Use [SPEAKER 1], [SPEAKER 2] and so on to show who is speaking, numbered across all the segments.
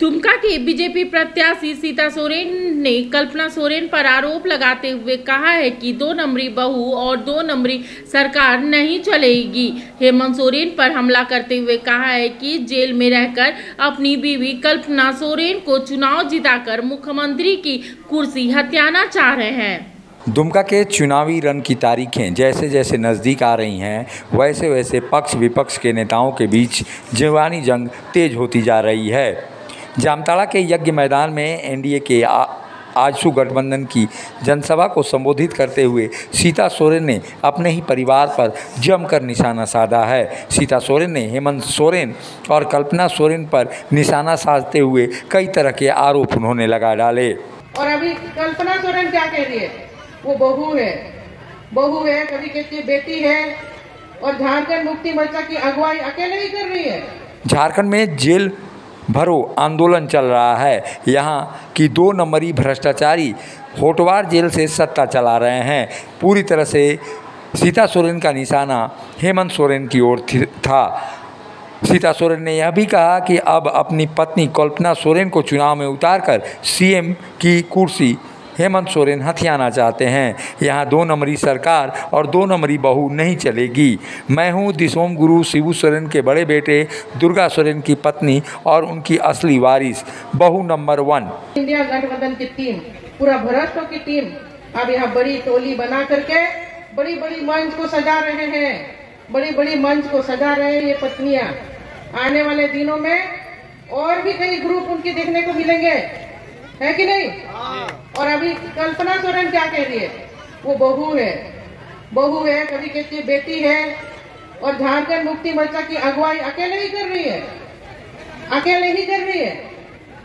[SPEAKER 1] दुमका की बीजेपी प्रत्याशी सीता सोरेन ने कल्पना सोरेन पर आरोप लगाते हुए कहा है कि 2 नंबरी बहू और 2 नंबरी सरकार नहीं चलेगी। हेमंत सोरेन पर हमला करते हुए कहा है कि जेल में रहकर अपनी बीवी कल्पना सोरेन को चुनाव जिताकर मुख्यमंत्री की कुर्सी हथियाना चाह रहे हैं।
[SPEAKER 2] दुमका के चुनावी रण की तारीखें जैसे जैसे नज़दीक आ रही हैं, वैसे वैसे पक्ष विपक्ष के नेताओं के बीच जीवानी जंग तेज होती जा रही है। जामताड़ा के यज्ञ मैदान में एनडीए के आजसू गठबंधन की जनसभा को संबोधित करते हुए सीता सोरेन ने अपने ही परिवार पर जमकर निशाना साधा है। सीता सोरेन ने हेमंत सोरेन और कल्पना सोरेन पर निशाना साधते हुए कई तरह के आरोप उन्होंने लगा डाले।
[SPEAKER 3] और अभी कल्पना सोरेन क्या कह रही है? वो बहू है, कभी कहती है बेटी है, और झारखंड मुक्ति मोर्चा की अगुवाई अकेले ही कर रही है।
[SPEAKER 2] झारखंड में जेल भरो आंदोलन चल रहा है। यहाँ की 2 नंबरी भ्रष्टाचारी होटवार जेल से सत्ता चला रहे हैं। पूरी तरह से सीता सोरेन का निशाना हेमंत सोरेन की ओर था। सीता सोरेन ने यह भी कहा कि अब अपनी पत्नी कल्पना सोरेन को चुनाव में उतारकर सीएम की कुर्सी हेमंत सोरेन हथियाना चाहते हैं। यहाँ 2 नंबरी सरकार और 2 नंबरी बहू नहीं चलेगी। मैं हूँ दिसोम गुरु शिबू सोरेन के बड़े बेटे दुर्गा सोरेन की पत्नी और उनकी असली वारिस बहू नंबर 1।
[SPEAKER 3] इंडिया गठबंधन की टीम, पूरा भ्रष्टों की टीम अब यहाँ बड़ी टोली बना करके बड़ी बड़ी मंच को सजा रहे हैं, बड़ी मंच को सजा रहे हैं ये पत्नियां। आने वाले दिनों में और भी कई ग्रुप उनकी देखने को मिलेंगे, है कि नहीं? और अभी कल्पना सोरेन क्या कह रही है? वो बहू है, कभी कहती है बेटी है, और झारखंड मुक्ति मोर्चा की अगुवाई अकेले ही कर रही है।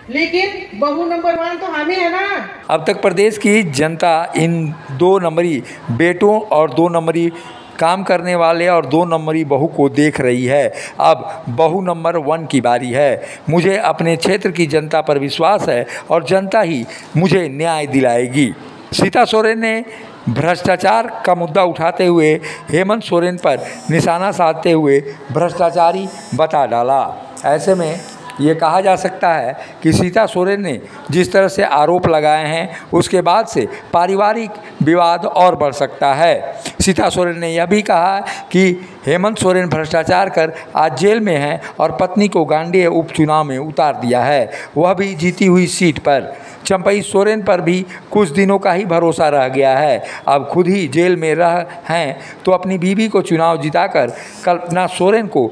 [SPEAKER 3] लेकिन बहू नंबर 1 तो हम ही है ना।
[SPEAKER 2] अब तक प्रदेश की जनता इन 2 नंबरी बेटों और 2 नंबरी काम करने वाले और 2 नंबरी बहू को देख रही है। अब बहू नंबर 1 की बारी है। मुझे अपने क्षेत्र की जनता पर विश्वास है और जनता ही मुझे न्याय दिलाएगी। सीता सोरेन ने भ्रष्टाचार का मुद्दा उठाते हुए हेमंत सोरेन पर निशाना साधते हुए भ्रष्टाचारी बता डाला। ऐसे में ये कहा जा सकता है कि सीता सोरेन ने जिस तरह से आरोप लगाए हैं, उसके बाद से पारिवारिक विवाद और बढ़ सकता है। सीता सोरेन ने यह भी कहा कि हेमंत सोरेन भ्रष्टाचार कर आज जेल में हैं और पत्नी को गांडीय उपचुनाव में उतार दिया है, वह भी जीती हुई सीट पर। चंपई सोरेन पर भी कुछ दिनों का ही भरोसा रह गया है। अब खुद ही जेल में रह हैं तो अपनी बीवी को चुनाव जिताकर कल्पना सोरेन को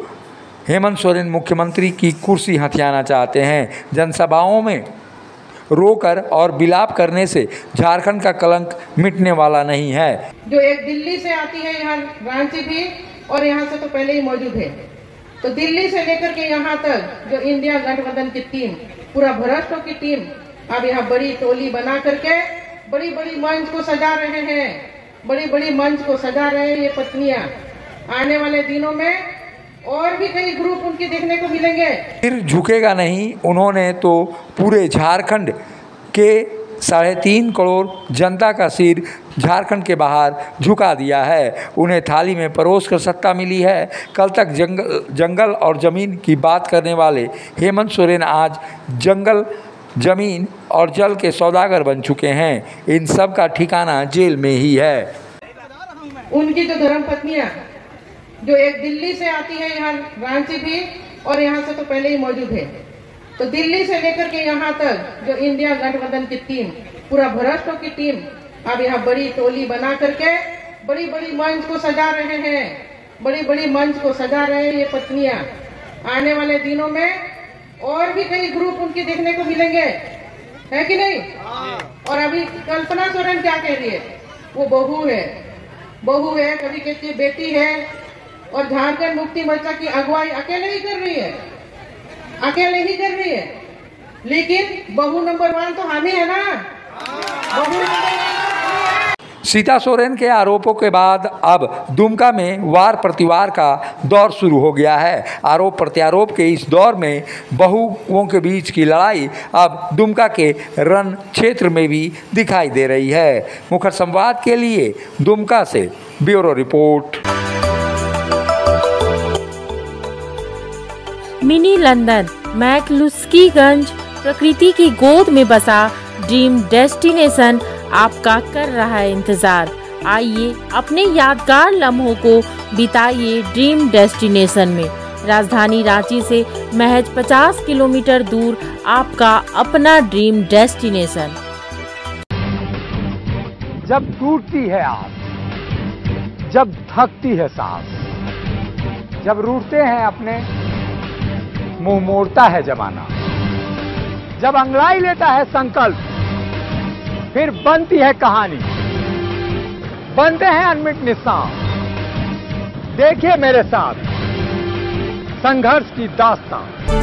[SPEAKER 2] हेमंत सोरेन मुख्यमंत्री की कुर्सी हथियाना चाहते हैं। जनसभाओं में रोकर और विलाप करने से झारखंड का कलंक मिटने वाला नहीं है।
[SPEAKER 3] जो एक दिल्ली से आती है यहाँ रांची भी, और यहाँ से तो पहले ही मौजूद है, तो दिल्ली से लेकर के यहाँ तक जो इंडिया गठबंधन की टीम, पूरा भ्रष्टों की टीम अब यहाँ बड़ी टोली बना करके बड़ी मंच को सजा रहे हैं ये पत्नियां। आने वाले दिनों में और भी कई ग्रुप उनकी देखने को मिलेंगे।
[SPEAKER 2] फिर झुकेगा नहीं। उन्होंने तो पूरे झारखंड के 3.5 करोड़ जनता का सिर झारखंड के बाहर झुका दिया है। उन्हें थाली में परोस कर सत्ता मिली है। कल तक जंगल और ज़मीन की बात करने वाले हेमंत सोरेन आज जंगल, ज़मीन और जल के सौदागर बन चुके हैं। इन सब का ठिकाना जेल में ही है।
[SPEAKER 3] उनकी जो धर्मपत्नियां जो एक दिल्ली से आती है यहाँ रांची भी, और यहाँ से तो पहले ही मौजूद है, तो दिल्ली से लेकर के यहाँ तक जो इंडिया गठबंधन की टीम, पूरा भ्रष्टों की टीम अब यहाँ बड़ी टोली बना करके बड़ी मंच को सजा रहे हैं ये पत्नियां। आने वाले दिनों में और भी कई ग्रुप उनकी देखने को मिलेंगे, है कि नहीं? और अभी कल्पना सोरेन क्या कह रही है? वो बहू है, कभी कहती है बेटी है, और झारखंड मुक्ति मोर्चा की अगुवाई अकेले ही कर रही है। लेकिन बहू नंबर 1 तो हम ही है ना।
[SPEAKER 2] सीता सोरेन के आरोपों के बाद अब दुमका में वार प्रतिवार का दौर शुरू हो गया है। आरोप प्रत्यारोप के इस दौर में बहुओं के बीच की लड़ाई अब दुमका के रण क्षेत्र में भी दिखाई दे रही है। मुखर संवाद के लिए दुमका से bureau report.
[SPEAKER 1] Mini London, McCluskieganj, प्रकृति की गोद में बसा ड्रीम डेस्टिनेशन आपका कर रहा है इंतजार। आइए अपने यादगार लम्हों को बिताइए ड्रीम डेस्टिनेशन में। राजधानी रांची से महज 50 किलोमीटर दूर आपका अपना ड्रीम डेस्टिनेशन।
[SPEAKER 2] जब टूटती है आस, जब थकती है सांस, जब रूठते हैं अपने, मुंह मोड़ता है जमाना, जब अंगड़ाई लेता है संकल्प, फिर बनती है कहानी, बनते हैं अनमिट निशान। देखिए मेरे साथ संघर्ष की दास्तां।